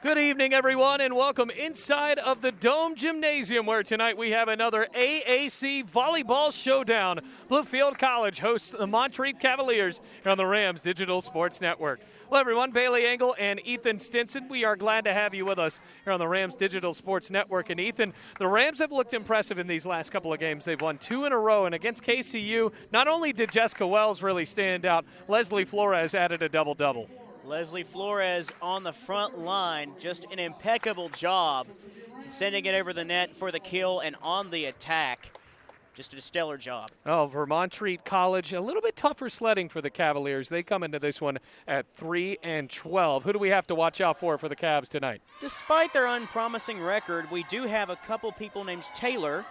Good evening, everyone, and welcome inside of the Dome Gymnasium, where tonight we have another AAC Volleyball Showdown. Bluefield College hosts the Montreat Cavaliers here on the Rams Digital Sports Network. Well, everyone, Bailey Engel and Ethan Stinson, we are glad to have you with us here on the Rams Digital Sports Network. And Ethan, the Rams have looked impressive in these last couple of games. They've won 2 in a row, and against KCU, not only did Jessica Wells really stand out, Leslie Flores added a double-double. Leslie Flores on the front line, just an impeccable job, sending it over the net for the kill and on the attack. Just a stellar job. Oh, for Montreat College, a little bit tougher sledding for the Cavaliers. They come into this one at 3-12. Who do we have to watch out for the Cavs tonight? Despite their unpromising record, we do have a couple people named Taylor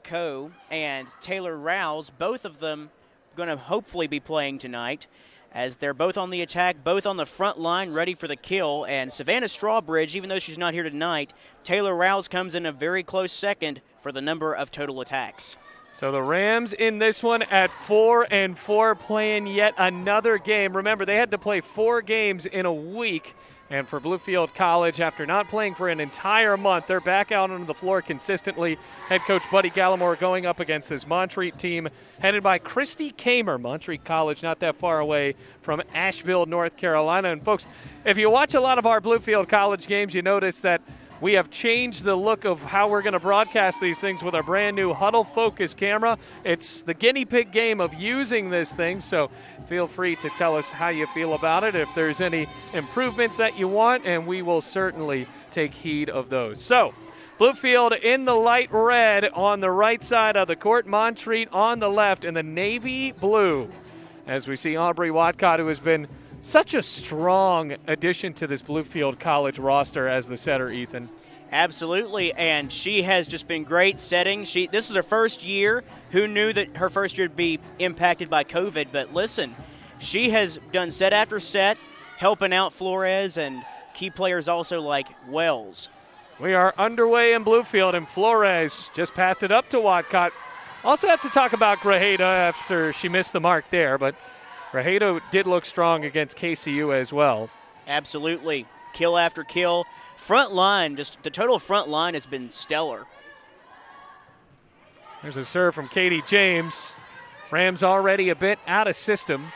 Coe and Taylor Rouse, both of them going to hopefully be playing tonight, as they're both on the attack, both on the front line, ready for the kill. And Savannah Strawbridge, even though she's not here tonight, Taylor Rouse comes in a very close second for the number of total attacks. So the Rams in this one at 4-4, playing yet another game. Remember, they had to play 4 games in a week. And for Bluefield College, after not playing for an entire month, they're back out on the floor consistently. Head coach Buddy Gallimore going up against this Montreat team headed by Christy Kamer. Montreat College not that far away from Asheville, North Carolina. And folks, if you watch a lot of our Bluefield College games, you notice that we have changed the look of how we're going to broadcast these things with our brand new Huddle Focus camera. It's the guinea pig game of using this thing, so feel free to tell us how you feel about it, if there's any improvements that you want, and we will certainly take heed of those. So, Bluefield in the light red on the right side of the court, Montreat on the left in the navy blue. As we see Aubrey Watcott, who has been such a strong addition to this Bluefield College roster as the setter, Ethan. Absolutely, and she has just been great setting. This is her first year. Who knew that her first year would be impacted by COVID? But listen, she has done set after set, helping out Flores and key players also like Wells. We are underway in Bluefield, and Flores just passed it up to Watcott. Also have to talk about Grajeda after she missed the mark there, but Grajeda did look strong against KCU as well. Absolutely. Kill after kill. Front line, just the total front line has been stellar. There's a serve from Katie James. Rams already a bit out of system,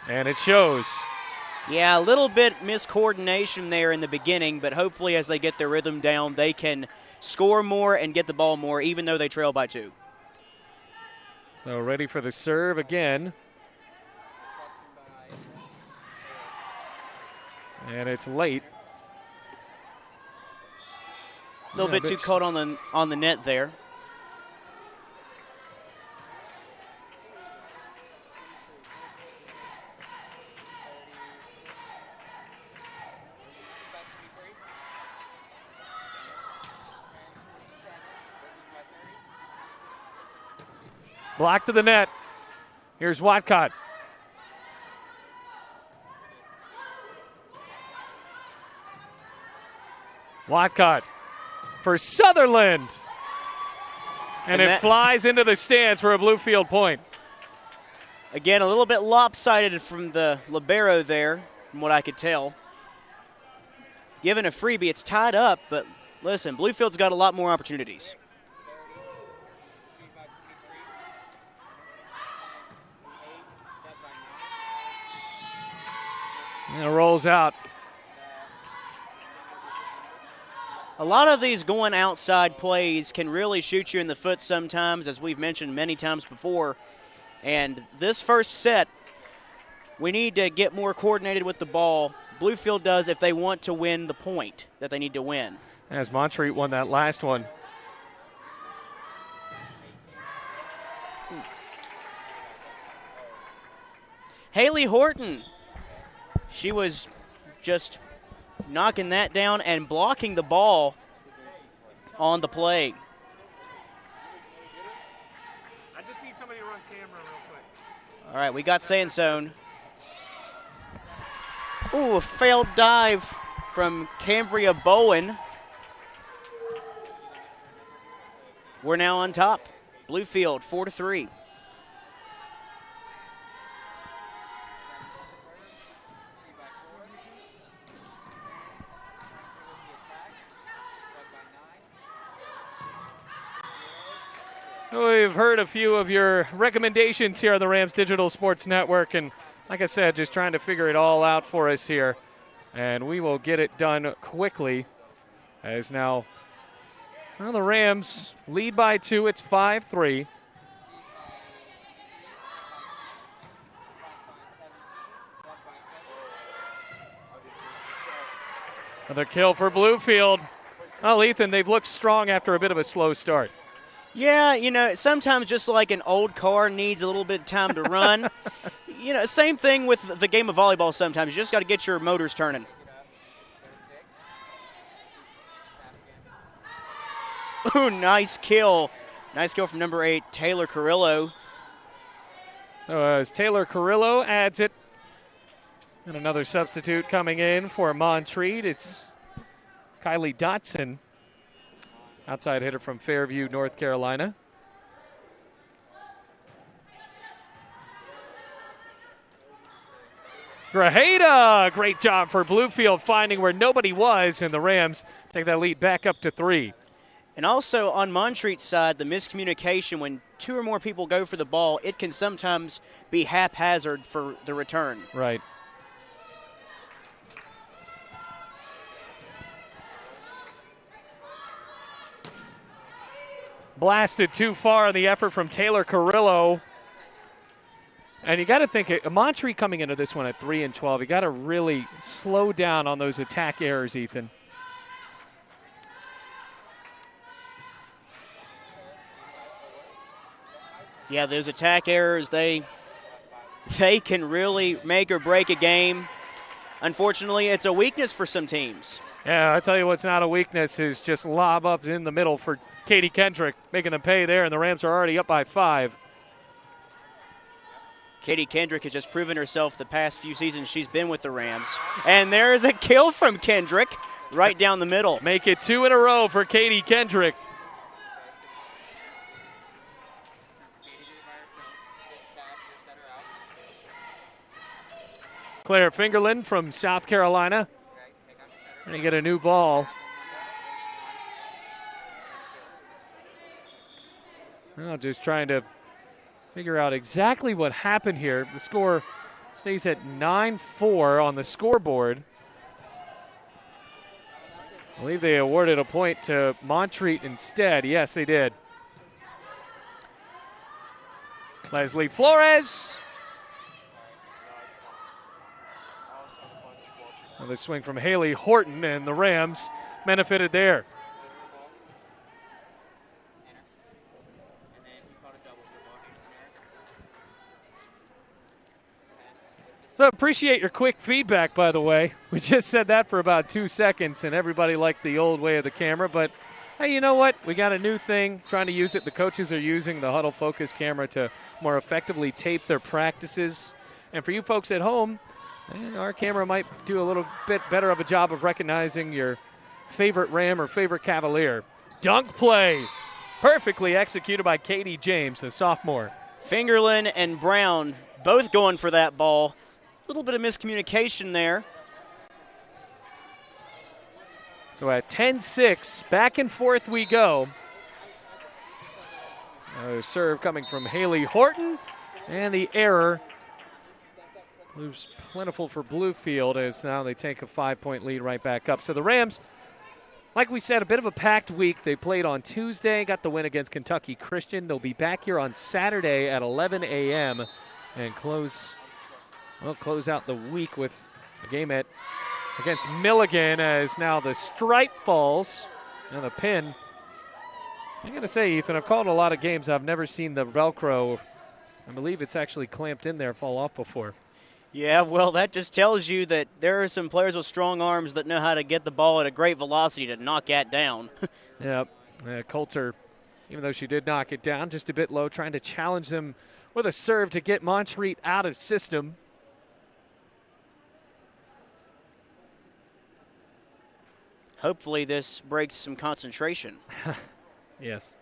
and it shows. Yeah, a little bit miscoordination there in the beginning, but hopefully as they get their rhythm down, they can score more and get the ball more, even though they trail by 2. So ready for the serve again. And it's late. A little bit too caught on the net there. Block to the net. Here's Watcott. Watcott for Sutherland. And it flies into the stands for a Bluefield point. Again, a little bit lopsided from the libero there, from what I could tell. Given a freebie, it's tied up, but listen, Bluefield's got a lot more opportunities. And it rolls out. A lot of these going outside plays can really shoot you in the foot sometimes, as we've mentioned many times before. And this first set, we need to get more coordinated with the ball. Bluefield does if they want to win the point that they need to win. As Montreat won that last one. Haley Horton, she was just knocking that down and blocking the ball on the play. I just need somebody to run camera real quick. All right, we got Sansone. Ooh, a failed dive from Cambria Bowen. We're now on top. Bluefield 4-3. We've heard a few of your recommendations here on the Rams Digital Sports Network, and like I said, just trying to figure it all out for us here. And we will get it done quickly, as now the Rams lead by 2. It's 5-3. Another kill for Bluefield. Well, Ethan, they've looked strong after a bit of a slow start. Yeah, you know, sometimes just like an old car needs a little bit of time to run. You know, same thing with the game of volleyball sometimes. You just got to get your motors turning. Ooh, nice kill. Nice kill from number 8, Taylor Carrillo. So as Taylor Carrillo adds it, and another substitute coming in for Montreat, it's Kylie Dotson, outside hitter from Fairview, North Carolina. Grajeda, great job for Bluefield finding where nobody was, and the Rams take that lead back up to 3. And also on Montreat's side, the miscommunication, when 2 or more people go for the ball, it can sometimes be haphazard for the return. Right. Blasted too far on the effort from Taylor Carrillo. And you got to think, Montreat coming into this one at 3-12, you got to really slow down on those attack errors, Ethan. Yeah, those attack errors, they can really make or break a game. Unfortunately, it's a weakness for some teams. Yeah, I tell you what's not a weakness is just lob up in the middle for Katie Kendrick, making them pay there, and the Rams are already up by 5. Katie Kendrick has just proven herself the past few seasons she's been with the Rams. And there is a kill from Kendrick right down the middle. Make it 2 in a row for Katie Kendrick. Claire Fingerland from South Carolina. Going to get a new ball. Well, just trying to figure out exactly what happened here. The score stays at 9-4 on the scoreboard. I believe they awarded a point to Montreat instead. Yes, they did. Leslie Flores. Another swing from Haley Horton, and the Rams benefited there. So appreciate your quick feedback, by the way. We just said that for about 2 seconds, and everybody liked the old way of the camera. But, hey, you know what? We got a new thing, trying to use it. The coaches are using the Huddle Focus camera to more effectively tape their practices. And for you folks at home, our camera might do a little bit better of a job of recognizing your favorite Ram or favorite Cavalier. Dunk play, perfectly executed by Katie James, the sophomore. Fingerland and Brown both going for that ball. A little bit of miscommunication there. So at 10-6, back and forth we go. Another serve coming from Haley Horton, and the error moves plentiful for Bluefield as now they take a 5-point lead right back up. So the Rams, like we said, a bit of a packed week. They played on Tuesday, got the win against Kentucky Christian. They'll be back here on Saturday at 11 a.m. and close out the week with a game against Milligan, as now the stripe falls and the pin. I got to say, Ethan, I've called a lot of games. I've never seen the Velcro, I believe it's actually clamped in there, fall off before. Yeah, well, that just tells you that there are some players with strong arms that know how to get the ball at a great velocity to knock that down. Yep. Coulter, even though she did knock it down, just a bit low, trying to challenge them with a serve to get Montreat out of system. Hopefully this breaks some concentration. Yes.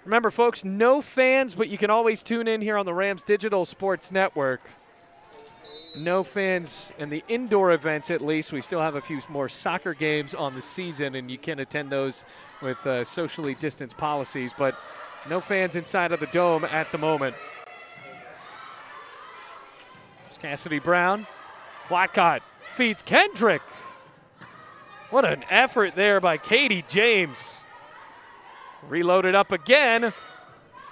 Remember, folks, no fans, but you can always tune in here on the Rams Digital Sports Network. no fans in the indoor events, at least. We still have a few more soccer games on the season, and you can attend those with socially distanced policies, but no fans inside of the dome at the moment. There's Cassidy Brown. Watcott feeds Kendrick. What an effort there by Katie James. Reloaded up again.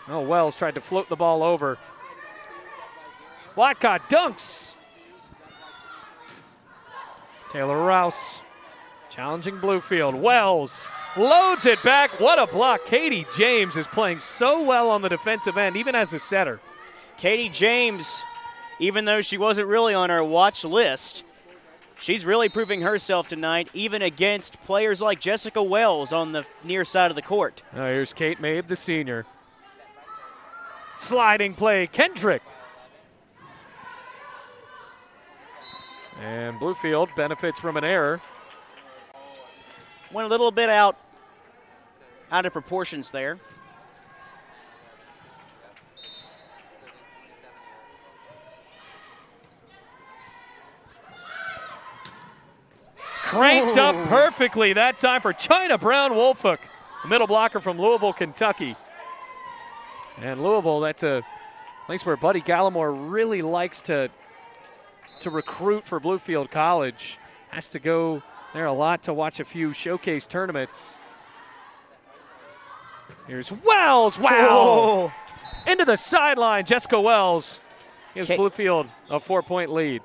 Oh, Wells tried to float the ball over. Watcott dunks. Taylor Rouse challenging Bluefield. Wells loads it back. What a block. Katie James is playing so well on the defensive end, even as a setter. Katie James, even though she wasn't really on our watch list, she's really proving herself tonight, even against players like Jessica Wells on the near side of the court. Oh, here's Kate Mabe, the senior. Sliding play, Kendrick. And Bluefield benefits from an error. Went a little bit out of proportions there. Cranked up perfectly that time for China Brown-Wolfhoek, a middle blocker from Louisville, Kentucky. And Louisville, that's a place where Buddy Gallimore really likes to recruit for Bluefield College. Has to go there a lot to watch a few showcase tournaments. Here's Wells. Wow. Into the sideline, Jessica Wells gives Bluefield a 4-point lead.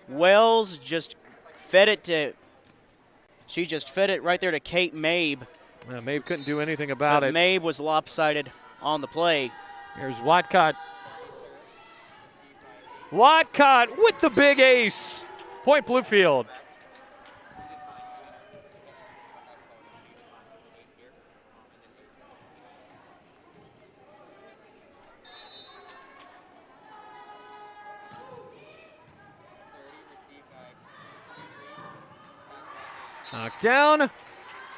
Wells just fed it to, she just fed it right there to Kate Mabe. Mabe couldn't do anything about it. Mabe was lopsided on the play. Here's Watcott. Watcott with the big ace. Point Bluefield. Knocked down.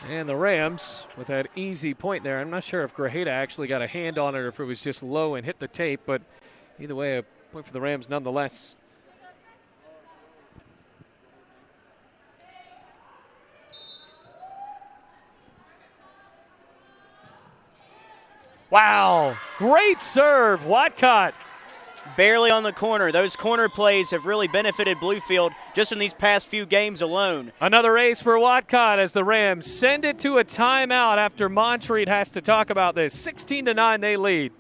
And the Rams with that easy point there. I'm not sure if Grajeda actually got a hand on it or if it was just low and hit the tape, but either way, a point for the Rams nonetheless. Wow, great serve, Watcott. Barely on the corner. Those corner plays have really benefited Bluefield just in these past few games alone. Another ace for Watcott as the Rams send it to a timeout after Montreat has to talk about this. 16-9 they lead.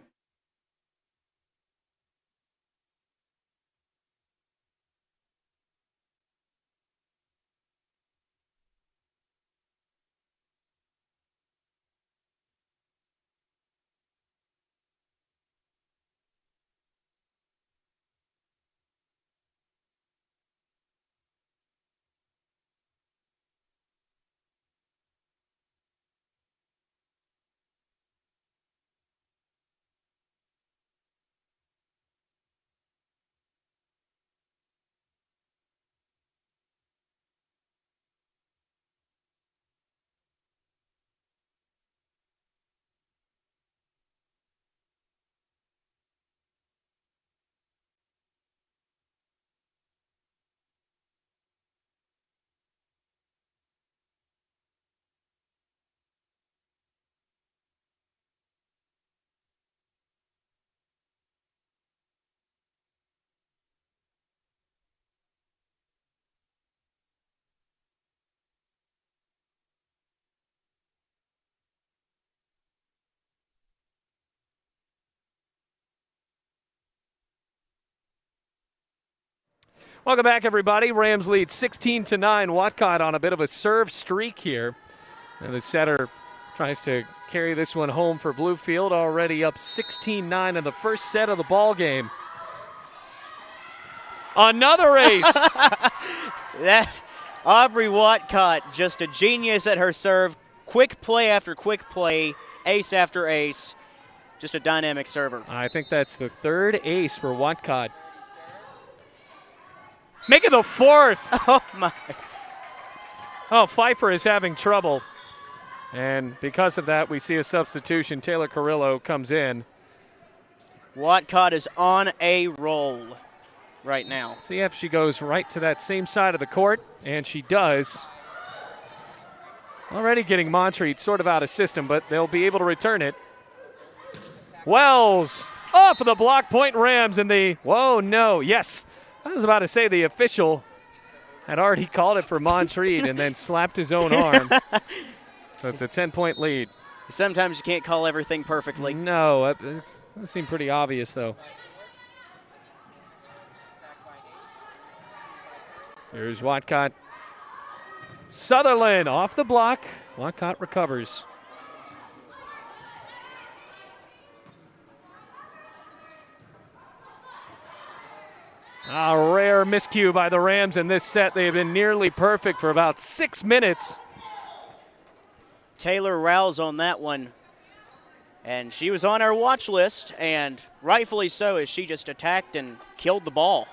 Welcome back, everybody. Rams lead 16-9. Watcott on a bit of a serve streak here. And the setter tries to carry this one home for Bluefield, already up 16-9 in the first set of the ball game. Another ace. That Aubrey Watcott, just a genius at her serve. Quick play after quick play, ace after ace. Just a dynamic server. I think that's the third ace for Watcott. Make it the fourth. Oh, my. Oh, Pfeiffer is having trouble. And because of that, we see a substitution. Taylor Carrillo comes in. Watcott is on a roll. right now. See if she goes right to that same side of the court, and she does. Already getting Montreat sort of out of system, but they'll be able to return it. Wells off of the block point, Rams, and yes. I was about to say the official had already called it for Montreat and then slapped his own arm. So it's a 10-point lead. Sometimes you can't call everything perfectly. No, that seemed pretty obvious, though. Here's Watcott. Sutherland off the block. Watcott recovers. A rare miscue by the Rams in this set. They have been nearly perfect for about 6 minutes. Taylor Rouse on that one. And she was on our watch list, and rightfully so, as she just attacked and killed the ball.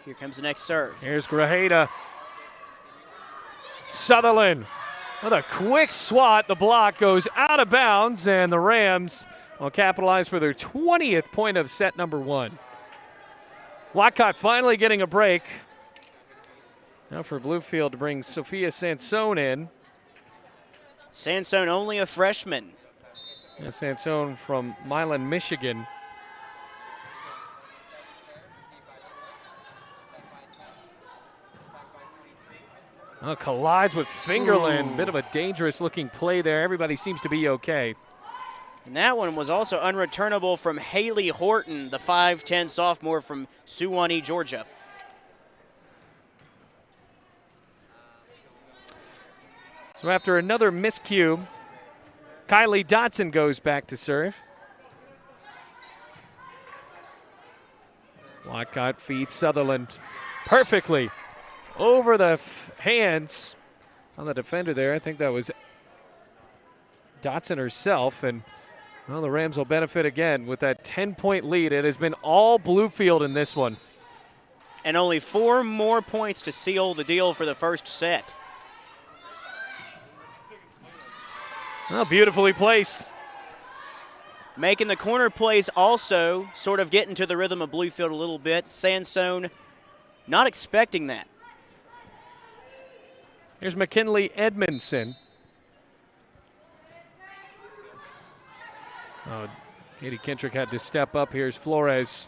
Here comes the next serve. Here's Grajeda. Sutherland with a quick swat. The block goes out of bounds, and the Rams will capitalize for their 20th point of set number 1. Watcott finally getting a break. Now for Bluefield to bring Sophia Sansone in. Sansone only a freshman. Yeah, Sansone from Milan, Michigan. Collides with Fingerland. Ooh. Bit of a dangerous looking play there. Everybody seems to be okay. And that one was also unreturnable from Haley Horton, the 5'10 sophomore from Suwanee, Georgia. So after another miscue, Kylie Dotson goes back to serve. Watcott feeds Sutherland perfectly over the hands on the defender there. I think that was Dotson herself, and well, the Rams will benefit again with that 10-point lead. It has been all Bluefield in this one. And only 4 more points to seal the deal for the first set. Well, beautifully placed. Making the corner plays also, sort of getting to the rhythm of Bluefield a little bit. Sansone not expecting that. Here's McKinley Edmondson. Katie Kintrick had to step up. Here's Flores.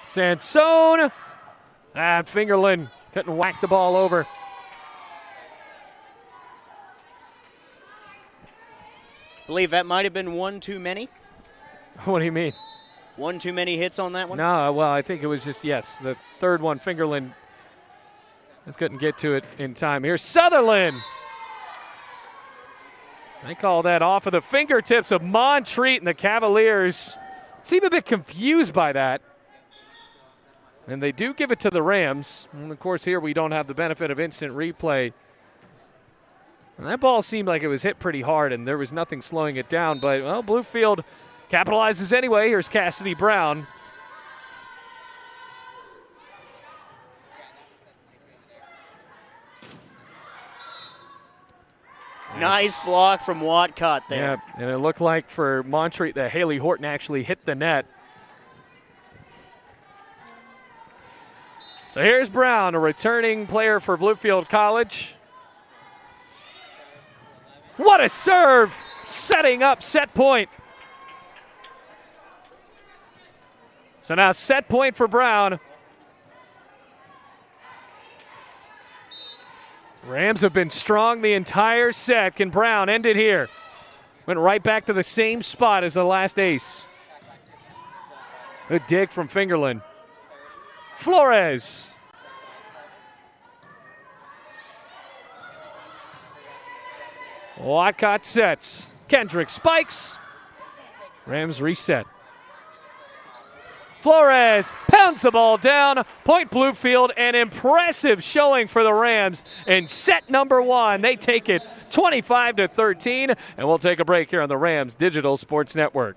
Sansone. Fingerland couldn't whack the ball over. Believe that might have been one too many. What do you mean? One too many hits on that one? No, well, I think it was just, yes, the third one. Fingerland just couldn't get to it in time. Here's Sutherland. They call that off of the fingertips of Montreat, and the Cavaliers seem a bit confused by that. And they do give it to the Rams. And, of course, here we don't have the benefit of instant replay. And that ball seemed like it was hit pretty hard, and there was nothing slowing it down. But, well, Bluefield capitalizes anyway. Here's Cassidy Brown. Nice block from Watcott there. Yeah, and it looked like for Montreat that Haley Horton actually hit the net. So here's Brown, a returning player for Bluefield College. What a serve! Setting up set point. So now set point for Brown. Rams have been strong the entire set. Can Brown end it here? Went right back to the same spot as the last ace. Good dig from Fingerland. Flores. Watcott sets. Kendrick spikes. Rams reset. Flores pounds the ball down. Point Bluefield, an impressive showing for the Rams in set number 1. They take it 25-13, and we'll take a break here on the Rams Digital Sports Network.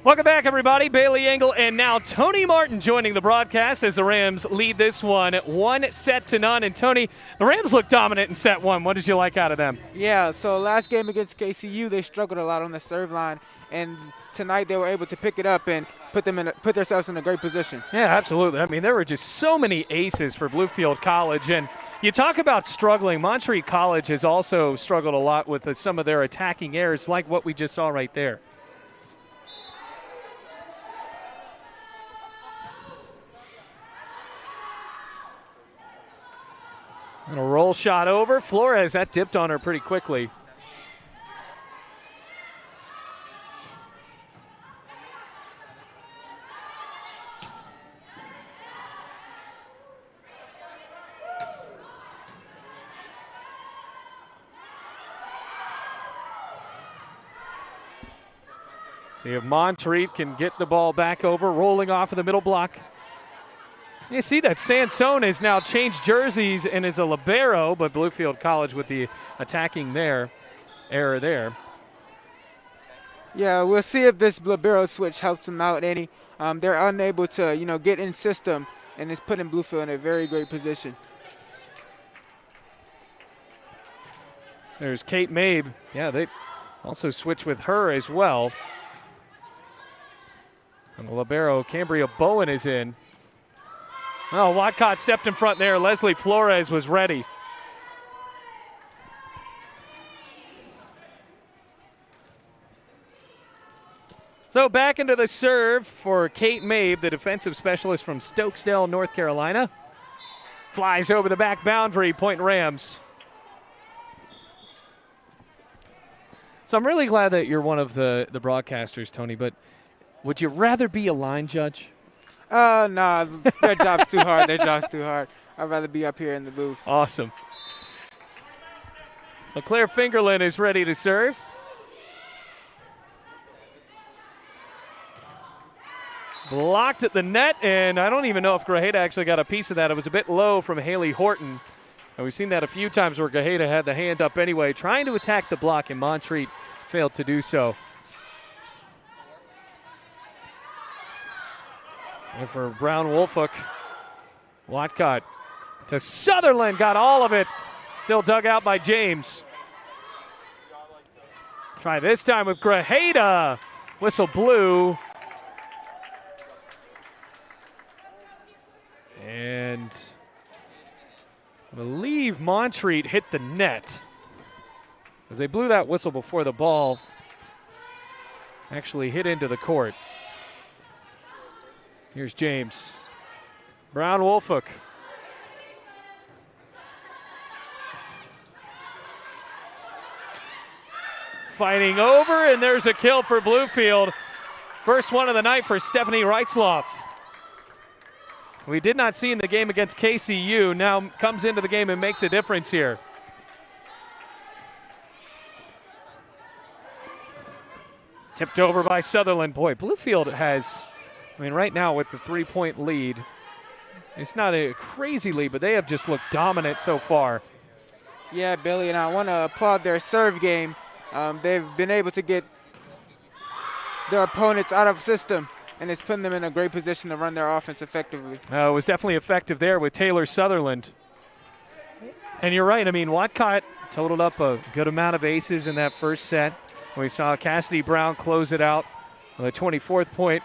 Welcome back, everybody. Bailey Engel and now Tony Martin joining the broadcast as the Rams lead this one 1-0. And Tony, the Rams look dominant in set one. What did you like out of them? Yeah, so last game against KCU, they struggled a lot on the serve line, and tonight they were able to pick it up and put themselves in a great position. Yeah, absolutely. I mean, there were just so many aces for Bluefield College, and you talk about struggling. Montreat College has also struggled a lot with some of their attacking errors, like what we just saw right there. And a roll shot over. Flores, that dipped on her pretty quickly. See if Montreat can get the ball back over, rolling off of the middle block. You see that Sansone has now changed jerseys and is a libero, but Bluefield College with the attacking error there. Yeah, we'll see if this libero switch helps them out any. They're unable to, get in system, and it's putting Bluefield in a very great position. There's Kate Mabe. Yeah, they also switch with her as well. And the libero, Cambria Bowen, is in. Oh, Watcott stepped in front there. Leslie Flores was ready. So back into the serve for Kate Mabe, the defensive specialist from Stokesdale, North Carolina. Flies over the back boundary, point Rams. So I'm really glad that you're one of the broadcasters, Tony, but would you rather be a line judge? Nah, their job's too hard. I'd rather be up here in the booth. Awesome. LeClaire Fingerlin is ready to serve. Blocked at the net, and I don't even know if Grajeda actually got a piece of that. It was a bit low from Haley Horton. And we've seen that a few times where Grajeda had the hand up anyway, trying to attack the block, and Montreat failed to do so. And for Brown Wolfolk, Watcott to Sutherland, got all of it. Still dug out by James. Try this time with Grajeda. Whistle blew. And I believe Montreat hit the net, as they blew that whistle before the ball actually hit into the court. Here's James. Brown Wolfolk. Fighting over, and there's a kill for Bluefield. First one of the night for Stephanie Reitzloff. We did not see in the game against KCU. Now comes into the game and makes a difference here. Tipped over by Sutherland. Boy, Bluefield has, right now with the 3-point lead, it's not a crazy lead, but they have just looked dominant so far. Yeah, Billy, and I want to applaud their serve game. They've been able to get their opponents out of system, and it's putting them in a great position to run their offense effectively. It was definitely effective there with Taylor Sutherland. And you're right. Watcott totaled up a good amount of aces in that first set. We saw Cassidy Brown close it out with a 24th point.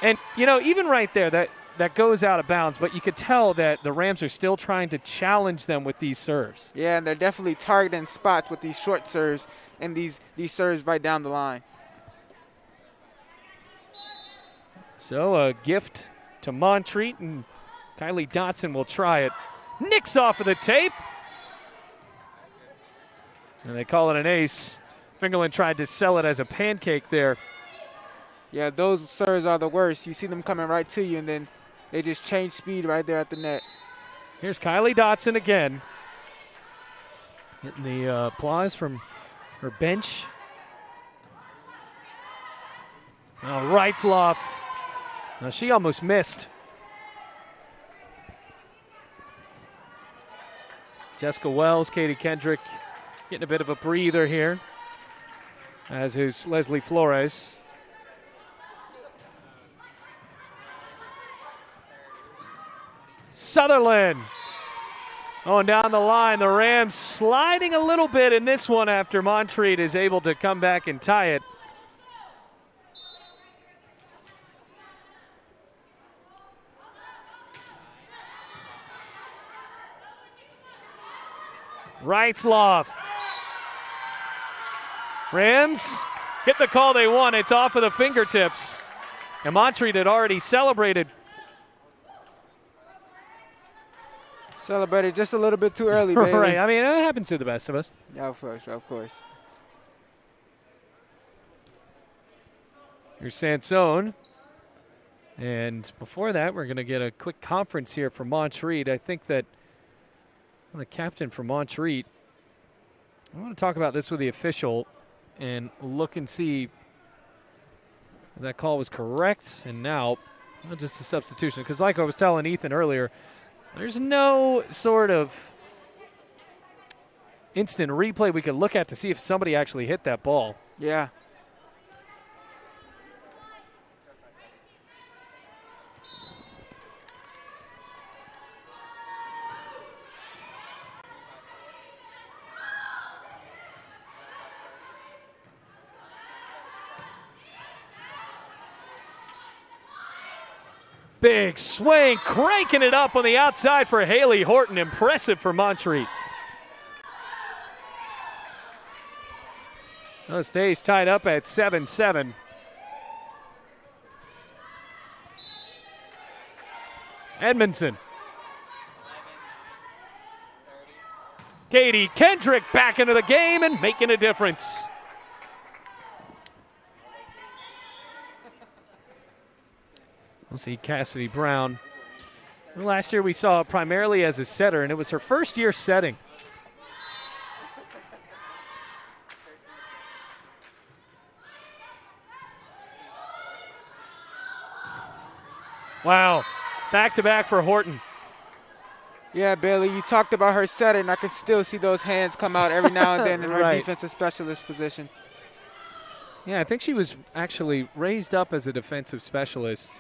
And, even right there, that goes out of bounds, but you could tell that the Rams are still trying to challenge them with these serves. Yeah, and they're definitely targeting spots with these short serves and these serves right down the line. So a gift to Montreat, and Kylie Dotson will try it. Nicks off of the tape. And they call it an ace. Fingerlin tried to sell it as a pancake there. Yeah, those serves are the worst. You see them coming right to you, and then they just change speed right there at the net. Here's Kylie Dotson again. Getting the applause from her bench. Now Reitzloff. Now she almost missed. Jessica Wells, Katie Kendrick getting a bit of a breather here. as is Leslie Flores. Sutherland going down the line. The Rams sliding a little bit in this one after Montreat is able to come back and tie it. Reitzloff. Rams get the call they want. It's off of the fingertips. And Montreat had already celebrated. Celebrated just a little bit too early, baby. Right. I mean, it happens to the best of us. Yeah, of course, of course. Here's Sansone. And before that, we're going to get a quick conference here for Montreat. I think that the captain for Montreat, I want to talk about this with the official and look and see if that call was correct. And now, just a substitution. Because like I was telling Ethan earlier, there's no sort of instant replay we could look at to see if somebody actually hit that ball. Yeah. Big swing, cranking it up on the outside for Haley Horton. Impressive for Montreat. So it stays tied up at 7-7. Edmondson. Katie Kendrick back into the game and making a difference. We'll see Cassidy Brown. Last year we saw her primarily as a setter, and it was her first year setting. Wow, back-to-back for Horton. Yeah, Bailey, you talked about her setting. I can still see those hands come out every now and then in her Right. defensive specialist position. Yeah, I think she was actually raised up as a defensive specialist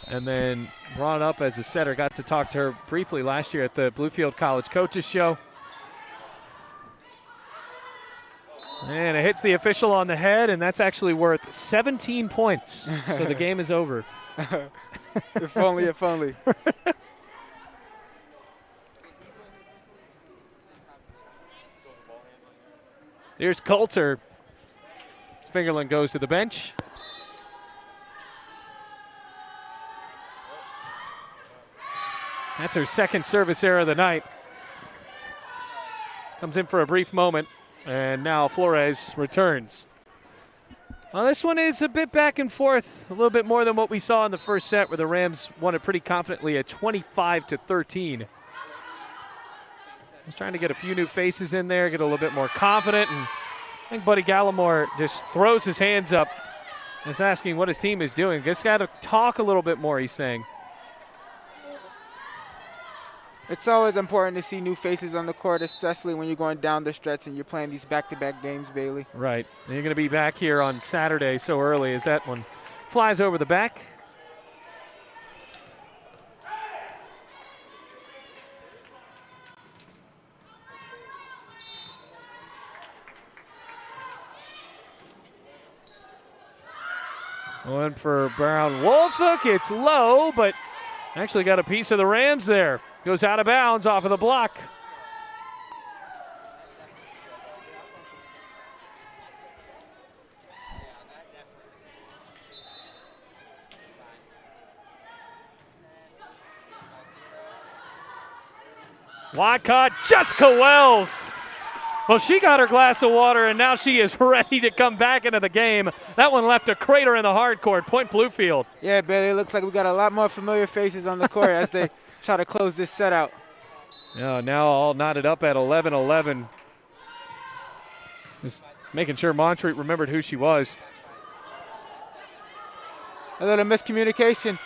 and then brought up as a setter. Got to talk to her briefly last year at the Bluefield College Coaches Show. And it hits the official on the head, and that's actually worth 17 points. So the game is over. If only, if only. Here's Coulter. Fingerland goes to the bench. That's her second service error of the night. Comes in for a brief moment, and now Flores returns. Well, this one is a bit back and forth, a little bit more than what we saw in the first set, where the Rams won it pretty confidently at 25-13. Just trying to get a few new faces in there, get a little bit more confident, and I think Buddy Gallimore just throws his hands up and is asking what his team is doing. Just got to talk a little bit more, he's saying. It's always important to see new faces on the court, especially when you're going down the stretch and you're playing these back-to-back games, Bailey. Right. And you're going to be back here on Saturday so early as that one flies over the back. One for Brown Wolfhook. It's low, but actually got a piece of the Rams there. Goes out of bounds off of the block. Wildcat, Jessica Wells. Well, she got her glass of water, and now she is ready to come back into the game. That one left a crater in the hard court. Point Bluefield. Yeah, Bailey, it looks like we got a lot more familiar faces on the court as they try to close this set out. Yeah, now all knotted up at 11-11. Just making sure Montreat remembered who she was. A little miscommunication.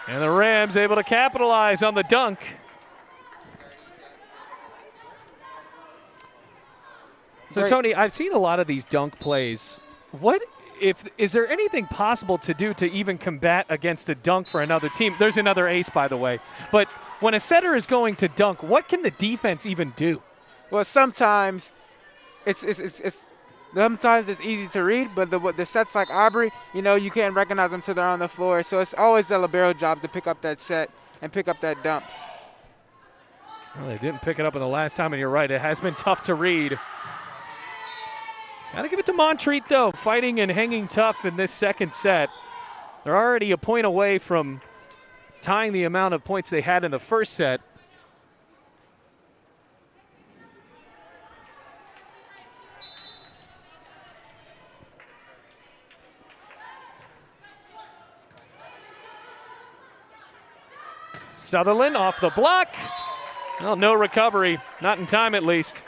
And the Rams able to capitalize on the dunk. So, Great. Tony, I've seen a lot of these dunk plays Is there anything possible to do to even combat against a dunk for another team? There's another ace, by the way. But when a setter is going to dunk, what can the defense even do? Well, sometimes sometimes it's easy to read, but the sets like Aubrey, you can't recognize them till they're on the floor. So it's always the libero job to pick up that set and pick up that dump. Well, they didn't pick it up in the last time, and you're right. It has been tough to read. Got to give it to Montreat, though, fighting and hanging tough in this second set. They're already a point away from tying the amount of points they had in the first set. Sutherland off the block. Well, no recovery, not in time at least.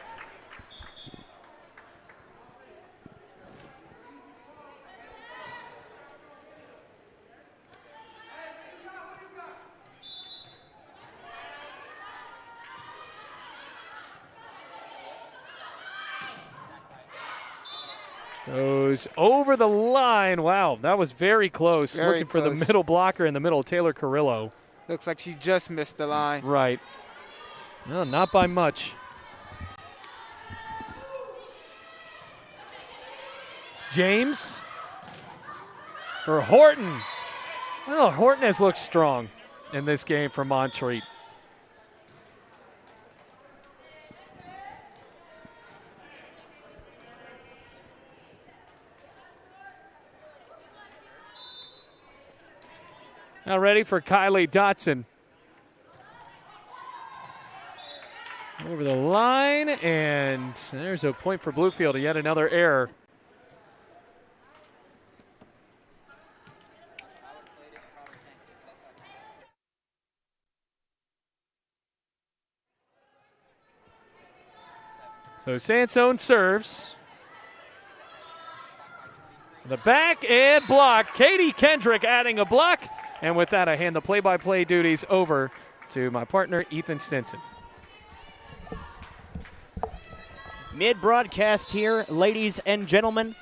Goes over the line. Wow, that was very close. Very Looking for close. the middle blocker in the middle, Taylor Carrillo. Looks like she just missed the line. Right. No, not by much. James for Horton. Well, Horton has looked strong in this game for Montreat. Now ready for Kylie Dotson. Over the line, and there's a point for Bluefield, yet another error. So Sansone serves. The back and block. Katie Kendrick adding a block. And with that, I hand the play-by-play duties over to my partner, Ethan Stinson. Mid-broadcast here, ladies and gentlemen.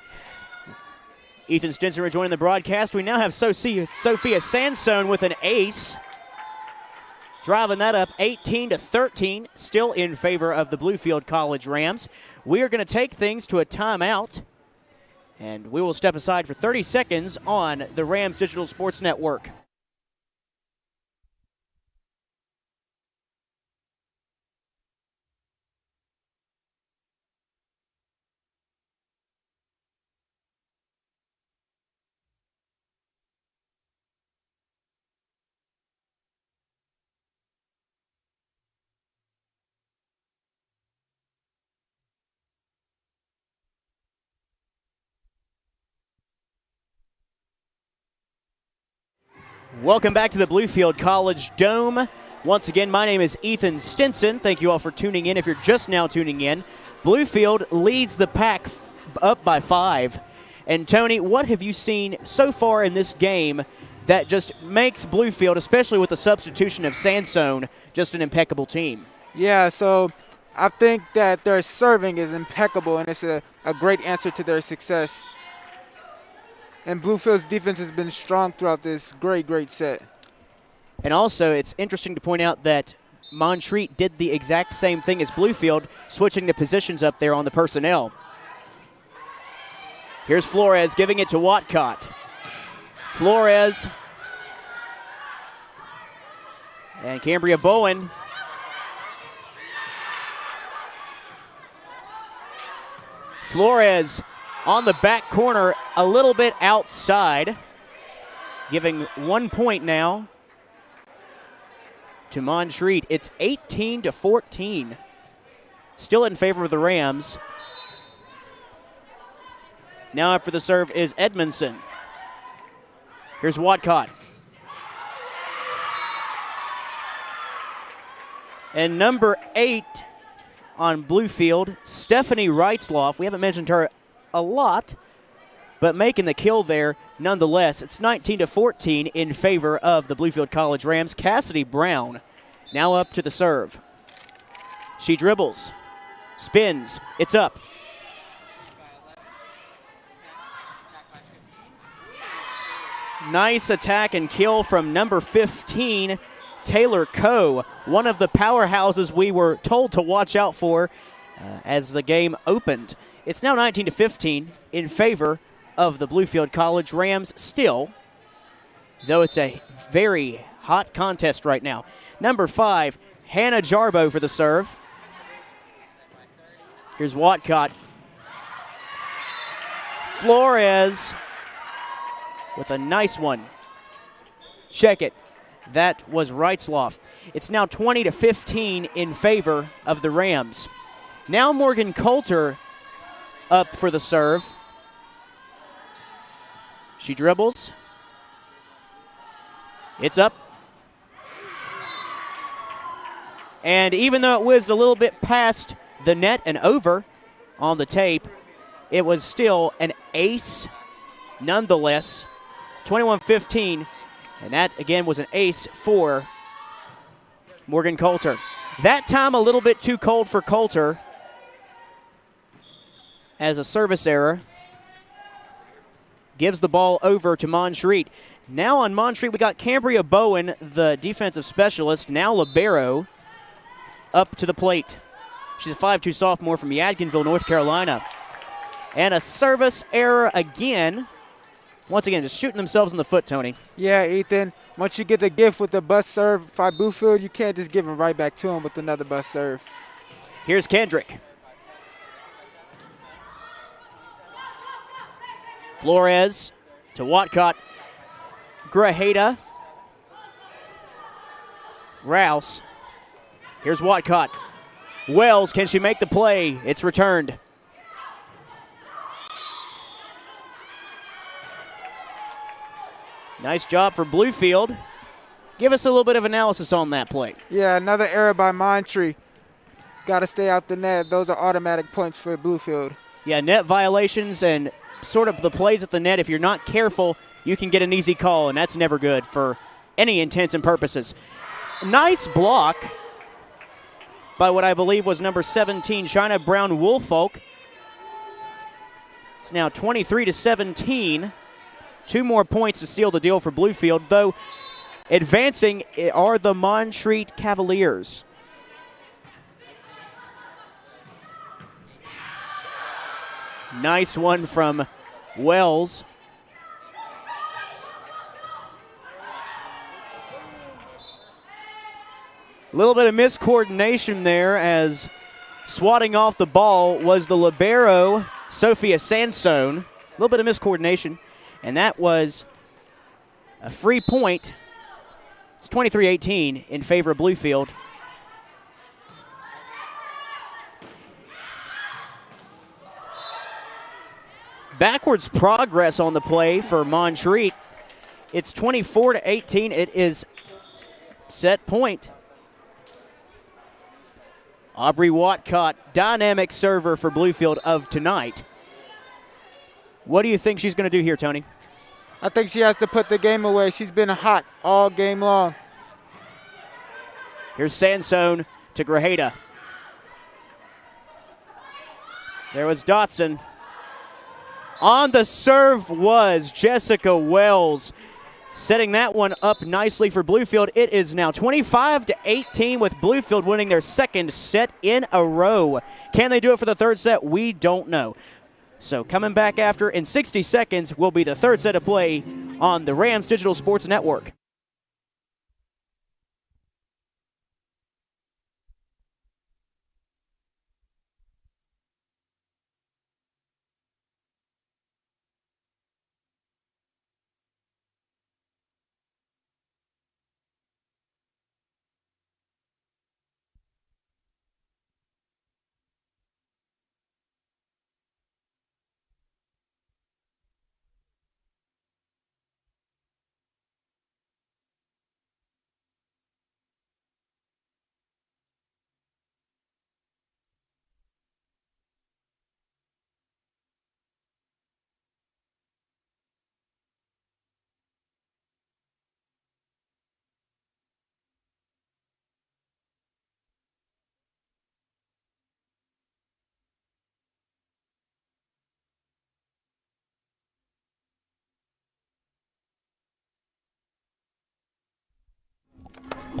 Ethan Stinson rejoining the broadcast. We now have Sophia Sansone with an ace. Driving that up 18-13, still in favor of the Bluefield College Rams. We are going to take things to a timeout, and we will step aside for 30 seconds on the Rams Digital Sports Network. Welcome back to the Bluefield College Dome. Once again, my name is Ethan Stinson. Thank you all for tuning in. If you're just now tuning in, Bluefield leads the pack up by 5. And Tony, what have you seen so far in this game that just makes Bluefield, especially with the substitution of Sansone, just an impeccable team? Yeah, so I think that their serving is impeccable, and it's a great answer to their success. And Bluefield's defense has been strong throughout this great set. And also, it's interesting to point out that Montreat did the exact same thing as Bluefield, switching the positions up there on the personnel. Here's Flores giving it to Watcott. Flores and Cambria Bowen. Flores on the back corner, a little bit outside, giving 1 point now to Montreat. It's 18-14. Still in favor of the Rams. Now up for the serve is Edmondson. Here's Watcott. And number 8 on Bluefield, Stephanie Reitzloff. We haven't mentioned her a lot, but making the kill there nonetheless. It's 19-14 in favor of the Bluefield College Rams. Cassidy Brown now up to the serve. She dribbles, spins, it's up. Nice attack and kill from number 15, Taylor Coe, one of the powerhouses we were told to watch out for as the game opened. It's now 19-15 in favor of the Bluefield College Rams still, though it's a very hot contest right now. Number 5, Hannah Jarbo for the serve. Here's Watcott. Flores with a nice one. Check it. That was Reitzloff. It's now 20-15 in favor of the Rams. Now Morgan Coulter up for the serve. She dribbles. It's up. And even though it whizzed a little bit past the net and over on the tape, it was still an ace nonetheless. 21-15, and that again was an ace for Morgan Coulter. That time a little bit too cold for Coulter as a service error. Gives the ball over to Montreat. Now on Montreat we got Cambria Bowen, the defensive specialist, now libero, up to the plate. She's a 5'2" sophomore from Yadkinville, North Carolina. And a service error again. Once again, just shooting themselves in the foot, Tony. Yeah, Ethan. Once you get the gift with the bust serve by Bluefield, you can't just give them right back to them with another bust serve. Here's Kendrick. Flores to Watcott. Grajeda. Rouse. Here's Watcott. Wells, can she make the play? It's returned. Nice job for Bluefield. Give us a little bit of analysis on that play. Yeah, another error by Montreat. Got to stay out the net. Those are automatic points for Bluefield. Yeah, net violations and sort of the plays at the net. If you're not careful, you can get an easy call, and that's never good for any intents and purposes. Nice block by what I believe was number 17, China Brown-Woolfolk. It's now 23-17. 2 more points to seal the deal for Bluefield, though advancing are the Montreat Cavaliers. Nice one from Wells. A little bit of miscoordination there as swatting off the ball was the libero, Sophia Sansone. A little bit of miscoordination. And that was a free point. It's 23-18 in favor of Bluefield. Backwards progress on the play for Montreat. It's 24-18. It is set point. Aubrey Watcott, dynamic server for Bluefield of tonight. What do you think she's going to do here, Tony? I think she has to put the game away. She's been hot all game long. Here's Sansone to Grajeda. There was Dotson. On the serve was Jessica Wells, setting that one up nicely for Bluefield. It is now 25-18 with Bluefield winning their second set in a row. Can they do it for the third set? We don't know. So coming back after in 60 seconds will be the third set of play on the Rams Digital Sports Network.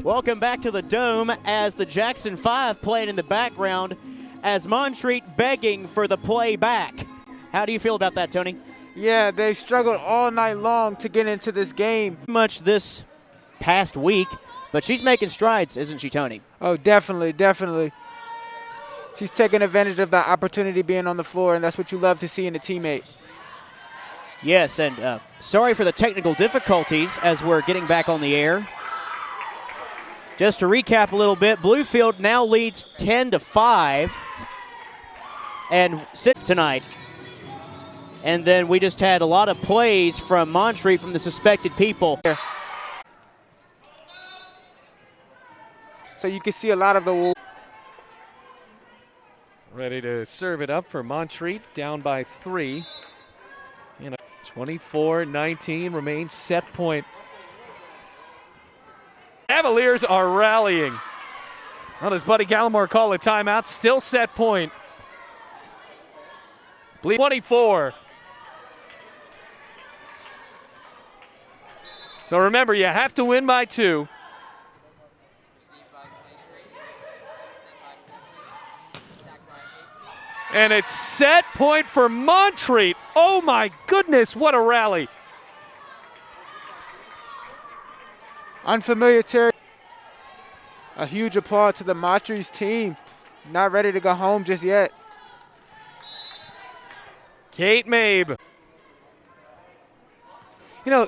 Welcome back to the Dome as the Jackson 5 playing in the background as Montreat begging for the play back. How do you feel about that, Tony? Yeah, they've struggled all night long to get into this game. Much this past week, but she's making strides, isn't she, Tony? Oh, definitely, definitely. She's taking advantage of that opportunity being on the floor, and that's what you love to see in a teammate. Yes, and sorry for the technical difficulties as we're getting back on the air. Just to recap a little bit, Bluefield now leads 10-5 and sit tonight. And then we just had a lot of plays from Montreat from the suspected people. So you can see a lot of the... Ready to serve it up for Montreat, down by 3. 24-19 remains set point. Cavaliers are rallying. Well, does Buddy Gallimore call a timeout? Still set point. 24. So remember, you have to win by 2. And it's set point for Montreat. Oh my goodness, what a rally. Unfamiliar territory. A huge applause to the Montreat team. Not ready to go home just yet. Kate Mabe. You know,